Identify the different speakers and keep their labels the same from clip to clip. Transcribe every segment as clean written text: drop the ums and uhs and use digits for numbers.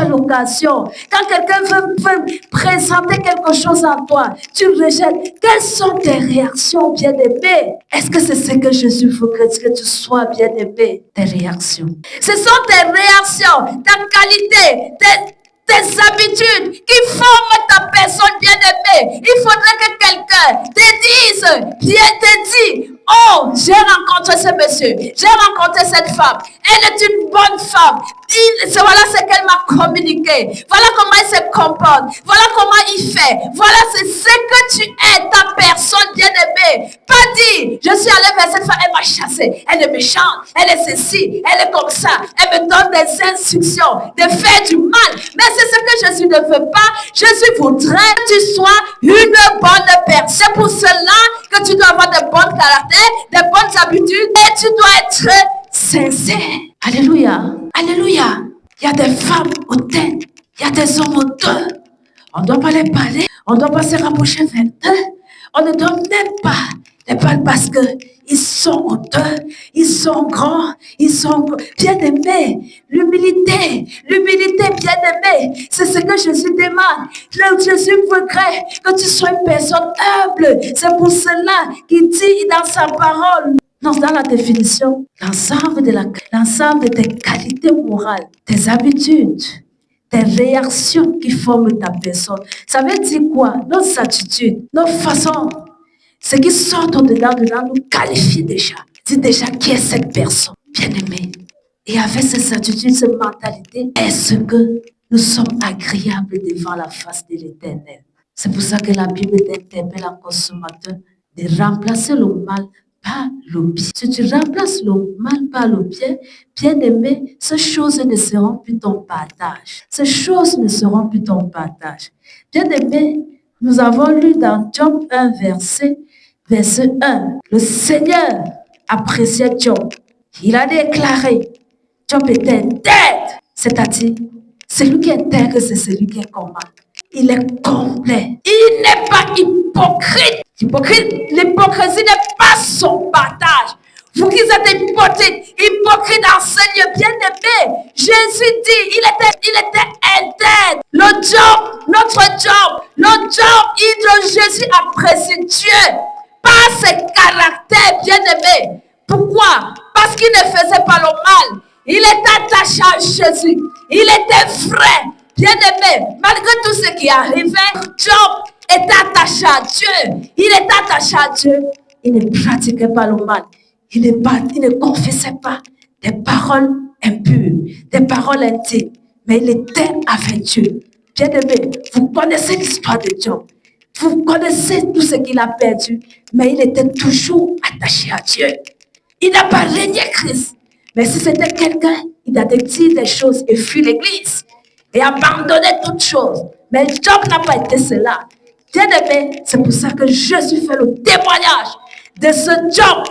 Speaker 1: pas l'occasion. Quand quelqu'un veut présenter quelque chose à toi, tu rejettes. Quelles sont tes réactions, bien-aimé? Est-ce que c'est ce que Jésus veut que tu sois, bien-aimé? Tes réactions. Ce sont tes réactions, ta qualité, tes habitudes qui forment ta personne bien-aimée. Il faudrait que quelqu'un te dise, oh, j'ai rencontré ce monsieur, j'ai rencontré cette femme, elle est une bonne femme. Voilà ce qu'elle m'a communiqué. Voilà comment elle se comporte. Voilà comment il fait. Voilà c'est ce que tu es, ta personne bien-aimée. Pas dire, je suis allée vers cette femme, elle m'a chassé. Elle est méchante, elle est ceci, elle est comme ça. Elle me donne des instructions de faire du mal. Mais c'est ce que Jésus ne veut pas. Jésus voudrait que tu sois une bonne personne. C'est pour cela que tu dois avoir de bons caractères, de bonnes habitudes et tu dois être sincère. Alléluia. Alléluia. Il y a des femmes hautaines. Il y a des hommes hauteux. On ne doit pas les parler. On ne doit pas se rapprocher vers eux. On ne doit même pas les parler parce qu'ils sont hauteux. Ils sont grands. Ils sont bien-aimés. L'humilité. L'humilité bien-aimée. C'est ce que Jésus demande. Jésus voudrait que tu sois une personne humble. C'est pour cela qu'il dit dans sa parole. Non, dans la définition, l'ensemble de tes qualités morales, tes habitudes, tes réactions qui forment ta personne. Ça veut dire quoi? Nos attitudes, nos façons, ce qui sort au-dedans de nous qualifie déjà. C'est déjà qui est cette personne, bien-aimée. Et avec ces attitudes, cette mentalité, est-ce que nous sommes agréables devant la face de l'Éternel? C'est pour ça que la Bible t'interpelle encore ce matin de remplacer le mal par le bien. Si tu remplaces le mal par le bien, bien-aimé, ces choses ne seront plus ton partage. Ces choses ne seront plus ton partage. Bien-aimé, nous avons lu dans Job 1, verset 1. Le Seigneur appréciait Job. Il a déclaré, Job était intègre. C'est-à-dire, celui qui est intègre, c'est celui qui est comment? Il est complet. Il n'est pas hypocrite. L'hypocrisie n'est pas son partage. Vous qui êtes hypocrite, enseigne bien-aimé. Jésus dit, il était intègre. Notre job, Jésus apprécie Dieu par ses caractères bien-aimés. Pourquoi? Parce qu'il ne faisait pas le mal. Il était attaché à Jésus. Il était vrai. Bien-aimé, malgré tout ce qui arrivait, Job était attaché à Dieu. Il était attaché à Dieu. Il ne pratiquait pas le mal. Il ne confessait pas des paroles impures, des paroles intimes. Mais il était avec Dieu. Bien-aimé, vous connaissez l'histoire de Job. Vous connaissez tout ce qu'il a perdu. Mais il était toujours attaché à Dieu. Il n'a pas régné Christ. Mais si c'était quelqu'un, il a dit des choses et fui l'église. Et abandonné toutes choses. Mais Job n'a pas été cela. Bien-aimé, c'est pour ça que Jésus fait le témoignage de ce Job.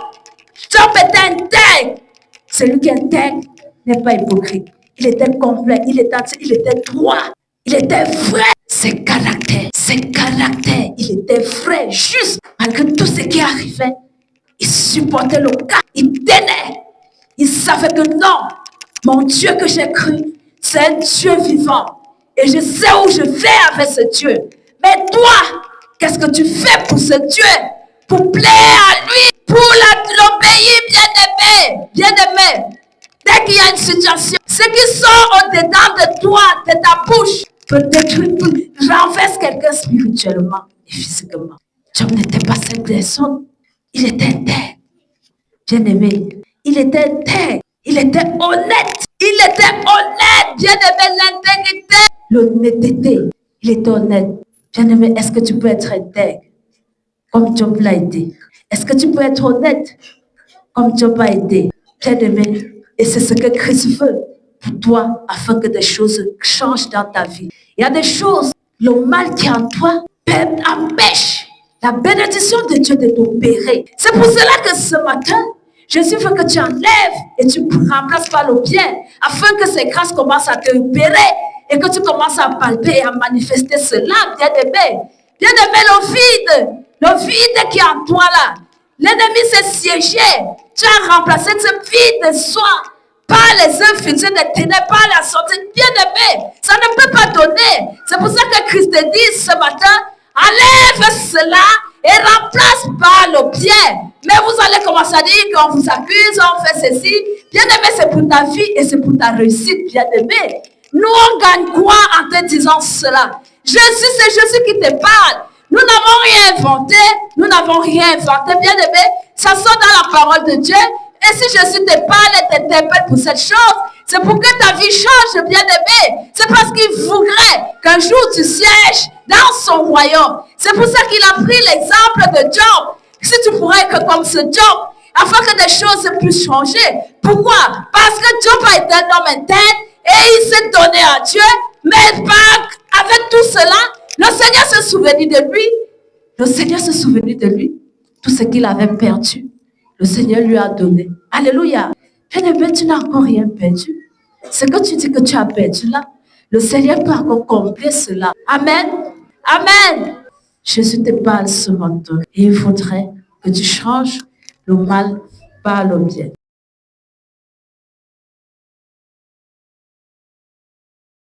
Speaker 1: Job était intègre. Celui qui est intègre n'est pas hypocrite. Il était complet, il était droit, il était vrai. Ses caractères, il était vrai, juste. Malgré tout ce qui arrivait, il supportait le cas, il tenait. Il savait que non, mon Dieu que j'ai cru, c'est un Dieu vivant. Et je sais où je vais avec ce Dieu. Mais toi, qu'est-ce que tu fais pour ce Dieu? Pour plaire à lui, pour l'obéir, bien-aimé. Bien-aimé, dès qu'il y a une situation, ce qui sort au-dedans de toi, de ta bouche, peut détruire, renverse quelqu'un spirituellement et physiquement. Job n'était pas cette personne. Il était intègre. Bien-aimé, il était intègre. Il était honnête. Il était honnête, bien-aimé, l'intégrité, l'honnêteté. Il était honnête. Bien-aimé, est-ce que tu peux être intègre comme Job l'a été? Est-ce que tu peux être honnête comme Job a été? Bien-aimé, et c'est ce que Christ veut pour toi afin que des choses changent dans ta vie. Il y a des choses, le mal qui est en toi empêche la bénédiction de Dieu de t'opérer. C'est pour cela que ce matin, Jésus veut que tu enlèves et tu remplaces par le bien, afin que ces grâces commencent à te opérer et que tu commences à palper et à manifester cela, bien-aimé. Bien-aimé, le vide qui est en toi là, l'ennemi s'est siégé. Tu as remplacé ce vide de soi par les infusés de ténèbres, par la sortie. Bien-aimé, ça ne donné. C'est pour ça que Christ te dit ce matin, enlève cela et remplace par le bien. Mais vous allez commencer à dire qu'on vous accuse, on fait ceci. Bien-aimé, c'est pour ta vie et c'est pour ta réussite, bien-aimé. Nous, on gagne quoi en te disant cela? Jésus, c'est Jésus qui te parle. Nous n'avons rien inventé. Nous n'avons rien inventé, bien-aimé. Ça sort dans la parole de Dieu. Et si Jésus te parle et t'interpelle pour cette chose, c'est pour que ta vie change, bien-aimé. C'est parce qu'il voudrait qu'un jour tu sièges dans son royaume. C'est pour ça qu'il a pris l'exemple de Job. Si tu pourrais être comme ce Job, afin que des choses puissent changer. Pourquoi? Parce que Job a été un homme intègre et il s'est donné à Dieu. Mais avec tout cela, le Seigneur se souvenait de lui. Le Seigneur se souvenait de lui. Tout ce qu'il avait perdu, le Seigneur lui a donné. Alléluia. Bien-aimé, tu n'as encore rien perdu. Ce que tu dis que tu as perdu là, le Seigneur peut encore combler cela. Amen. Amen. Jésus te parle ce matin et il faudrait que tu changes le mal par le bien.